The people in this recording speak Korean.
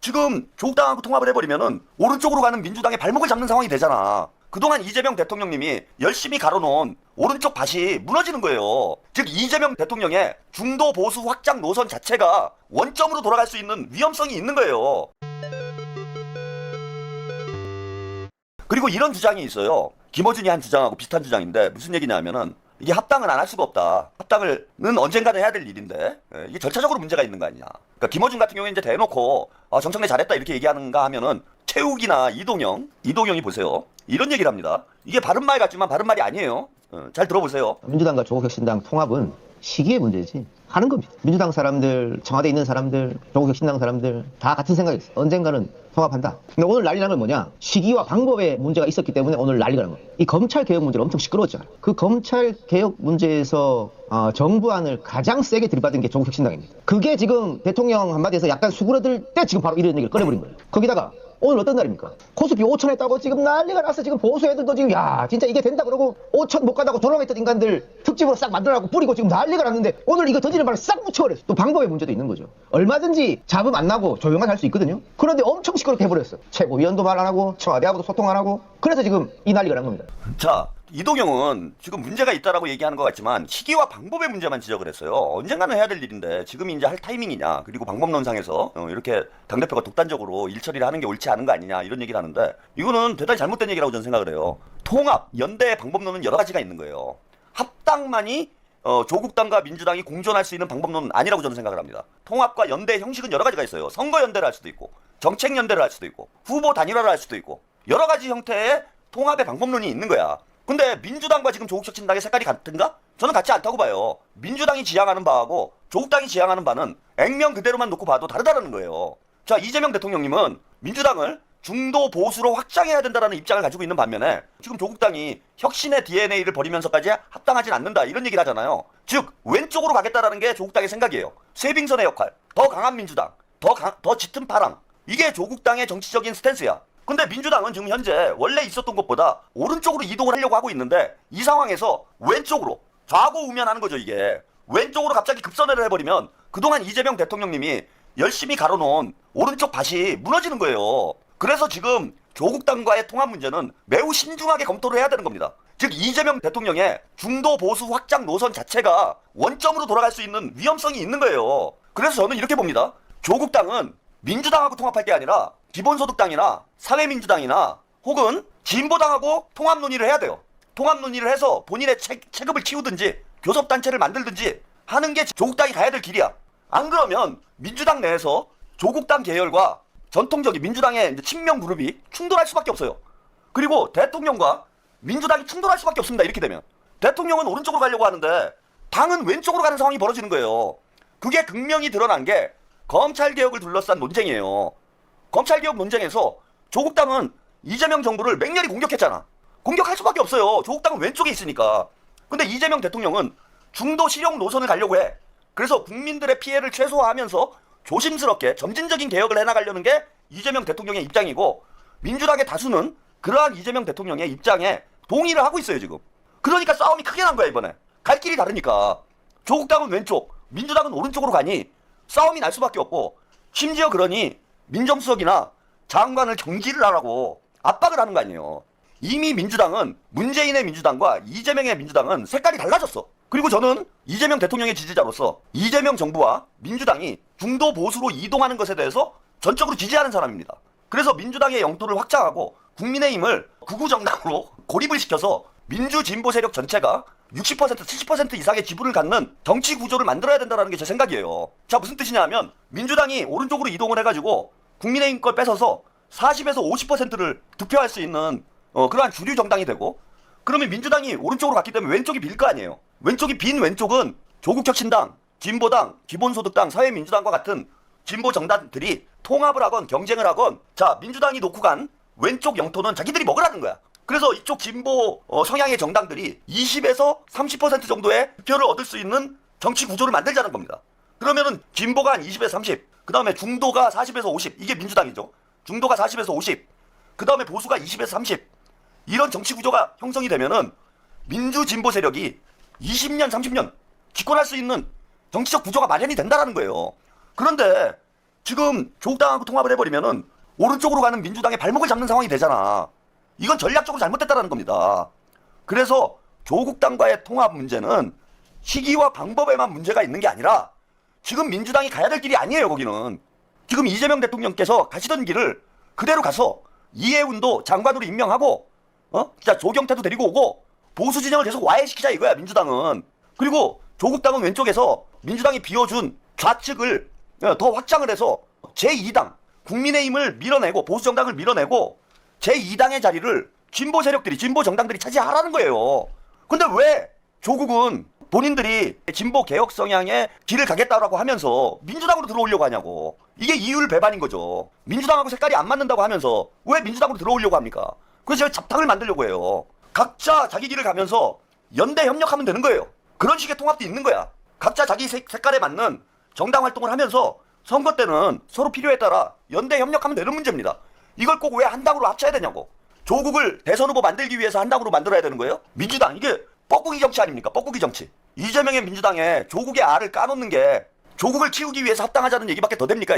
지금 조국당하고 통합을 해버리면은 오른쪽으로 가는 민주당의 발목을 잡는 상황이 되잖아. 그동안 이재명 대통령님이 열심히 가로놓은 오른쪽 밭이 무너지는 거예요. 즉 이재명 대통령의 중도 보수 확장 노선 자체가 원점으로 돌아갈 수 있는 위험성이 있는 거예요. 그리고 이런 주장이 있어요. 김어준이 한 주장하고 비슷한 주장인데 무슨 얘기냐면은 이게 합당은 안 할 수가 없다. 합당은 언젠가는 해야 될 일인데 이게 절차적으로 문제가 있는 거 아니냐. 그러니까 김어준 같은 경우에 이제 대놓고 정청래 잘했다 이렇게 얘기하는가 하면은 최욱이나 이동영이 보세요. 이런 얘기를 합니다. 이게 바른말 같지만 바른말이 아니에요. 잘 들어보세요. 민주당과 조국혁신당 통합은 시기의 문제지. 하는 겁니다. 민주당 사람들, 청와대에 있는 사람들, 조국혁신당 사람들 다 같은 생각이 있어. 언젠가는 통합한다. 근데 오늘 난리 난 건 뭐냐? 시기와 방법에 문제가 있었기 때문에 오늘 난리가 난 거야. 이 검찰개혁 문제가 엄청 시끄러웠잖아. 그 검찰개혁 문제에서 정부안을 가장 세게 들이받은 게 조국혁신당입니다. 그게 지금 대통령 한마디에서 약간 수그러들 때 지금 바로 이런 얘기를 꺼내버린 거예요. 거기다가 오늘 어떤 날입니까? 코스피 5천 했다고 지금 난리가 났어. 지금 보수 애들도 지금 야 진짜 이게 된다 그러고 5천 못 가다고 돌아가있던 인간들 특집으로 싹 만들어갖고 뿌리고 지금 난리가 났는데 오늘 이거 던지는 바로 싹 묻혀버렸어. 또 방법의 문제도 있는 거죠. 얼마든지 잡음 안 나고 조용하게 할 수 있거든요. 그런데 엄청 시끄럽게 해버렸어. 최고위원도 말 안 하고 청와대하고도 소통 안 하고 그래서 지금 이 난리가 난 겁니다. 자, 이동영은 지금 문제가 있다라고 얘기하는 것 같지만 시기와 방법의 문제만 지적을 했어요. 언젠가는 해야 될 일인데 지금이 이제 할 타이밍이냐. 그리고 방법론상에서 이렇게 당대표가 독단적으로 일처리를 하는 게 옳지 않은 거 아니냐 이런 얘기를 하는데 이거는 대단히 잘못된 얘기라고 저는 생각을 해요. 통합, 연대의 방법론은 여러 가지가 있는 거예요. 합당만이 조국당과 민주당이 공존할 수 있는 방법론은 아니라고 저는 생각을 합니다. 통합과 연대의 형식은 여러 가지가 있어요. 선거 연대를 할 수도 있고 정책 연대를 할 수도 있고 후보 단일화를 할 수도 있고 여러 가지 형태의 통합의 방법론이 있는 거야. 근데 민주당과 지금 조국혁신당의 색깔이 같은가? 저는 같지 않다고 봐요. 민주당이 지향하는 바하고 조국당이 지향하는 바는 액면 그대로만 놓고 봐도 다르다는 거예요. 자, 이재명 대통령님은 민주당을 중도 보수로 확장해야 된다는 입장을 가지고 있는 반면에 지금 조국당이 짙은의 DNA를 버리면서까지 합당하진 않는다 이런 얘기를 하잖아요. 즉 왼쪽으로 가겠다라는 게 조국당의 생각이에요. 쇄빙선의 역할, 더 강한 민주당, 더 짙은 파랑, 이게 조국당의 정치적인 스탠스야. 근데 민주당은 지금 현재 원래 있었던 것보다 오른쪽으로 이동을 하려고 하고 있는데 이 상황에서 왼쪽으로 좌고우면하는 거죠. 이게 왼쪽으로 갑자기 급선회를 해버리면 그동안 이재명 대통령님이 열심히 가로놓은 오른쪽 밭이 무너지는 거예요. 그래서 지금 조국당과의 통합 문제는 매우 신중하게 검토를 해야 되는 겁니다. 즉 이재명 대통령의 중도 보수 확장 노선 자체가 원점으로 돌아갈 수 있는 위험성이 있는 거예요. 그래서 저는 이렇게 봅니다. 조국당은 민주당하고 통합할 게 아니라 기본소득당이나 사회민주당이나 혹은 진보당하고 통합 논의를 해야 돼요. 통합 논의를 해서 본인의 체급을 키우든지 교섭단체를 만들든지 하는 게 조국당이 가야 될 길이야. 안 그러면 민주당 내에서 조국당 계열과 전통적인 민주당의 친명 그룹이 충돌할 수밖에 없어요. 그리고 대통령과 민주당이 충돌할 수밖에 없습니다. 이렇게 되면 대통령은 오른쪽으로 가려고 하는데 당은 왼쪽으로 가는 상황이 벌어지는 거예요. 그게 극명히 드러난 게 검찰개혁을 둘러싼 논쟁이에요. 검찰개혁 논쟁에서 조국당은 이재명 정부를 맹렬히 공격했잖아. 공격할 수밖에 없어요. 조국당은 왼쪽에 있으니까. 근데 이재명 대통령은 중도 실용 노선을 가려고 해. 그래서 국민들의 피해를 최소화하면서 조심스럽게 점진적인 개혁을 해나가려는 게 이재명 대통령의 입장이고 민주당의 다수는 그러한 이재명 대통령의 입장에 동의를 하고 있어요. 지금. 그러니까 싸움이 크게 난 거야 이번에. 갈 길이 다르니까. 조국당은 왼쪽, 민주당은 오른쪽으로 가니 싸움이 날 수밖에 없고 심지어 그러니 민정수석이나 장관을 정지를 하라고 압박을 하는 거 아니에요. 이미 민주당은 문재인의 민주당과 이재명의 민주당은 색깔이 달라졌어. 그리고 저는 이재명 대통령의 지지자로서 이재명 정부와 민주당이 중도 보수로 이동하는 것에 대해서 전적으로 지지하는 사람입니다. 그래서 민주당의 영토를 확장하고 국민의힘을 극우 정당으로 고립을 시켜서 민주 진보 세력 전체가 60% 70% 이상의 지분을 갖는 정치 구조를 만들어야 된다는 게 제 생각이에요. 자, 무슨 뜻이냐 하면 민주당이 오른쪽으로 이동을 해가지고 국민의힘 걸 뺏어서 40에서 50%를 득표할 수 있는 그러한 주류 정당이 되고 그러면 민주당이 오른쪽으로 갔기 때문에 왼쪽이 빌 거 아니에요. 왼쪽이 빈 왼쪽은 조국혁신당, 진보당, 기본소득당, 사회민주당과 같은 진보 정당들이 통합을 하건 경쟁을 하건 자 민주당이 놓고 간 왼쪽 영토는 자기들이 먹으라는 거야. 그래서 이쪽 진보 성향의 정당들이 20에서 30% 정도의 득표를 얻을 수 있는 정치 구조를 만들자는 겁니다. 그러면은 진보가 한 20에서 30, 그 다음에 중도가 40에서 50, 이게 민주당이죠. 중도가 40에서 50, 그 다음에 보수가 20에서 30. 이런 정치 구조가 형성이 되면은 민주 진보 세력이 20년, 30년 집권할 수 있는 정치적 구조가 마련이 된다라는 거예요. 그런데 지금 조국당하고 통합을 해버리면은 오른쪽으로 가는 민주당의 발목을 잡는 상황이 되잖아. 이건 전략적으로 잘못됐다는 겁니다. 그래서 조국당과의 통합 문제는 시기와 방법에만 문제가 있는 게 아니라 지금 민주당이 가야 될 길이 아니에요. 거기는 지금 이재명 대통령께서 가시던 길을 그대로 가서 이해운도 장관으로 임명하고 진짜 조경태도 데리고 오고 보수 진영을 계속 와해시키자 이거야 민주당은. 그리고 조국당은 왼쪽에서 민주당이 비워준 좌측을 더 확장을 해서 제2당 국민의힘을 밀어내고 보수 정당을 밀어내고 제2당의 자리를 진보 세력들이 진보 정당들이 차지하라는 거예요. 근데 왜 조국은 본인들이 진보 개혁 성향의 길을 가겠다라고 하면서 민주당으로 들어오려고 하냐고. 이게 이율 배반인 거죠. 민주당하고 색깔이 안 맞는다고 하면서 왜 민주당으로 들어오려고 합니까? 그래서 제가 잡탕을 만들려고 해요. 각자 자기 길을 가면서 연대 협력하면 되는 거예요. 그런 식의 통합도 있는 거야. 각자 자기 색깔에 맞는 정당 활동을 하면서 선거 때는 서로 필요에 따라 연대 협력하면 되는 문제입니다. 이걸 꼭 왜 한 당으로 합쳐야 되냐고. 조국을 대선 후보 만들기 위해서 한 당으로 만들어야 되는 거예요? 민주당 이게 뻐꾸기 정치 아닙니까? 뻐꾸기 정치. 이재명의 민주당에 조국의 알을 까놓는 게 조국을 키우기 위해서 합당하자는 얘기밖에 더 됩니까?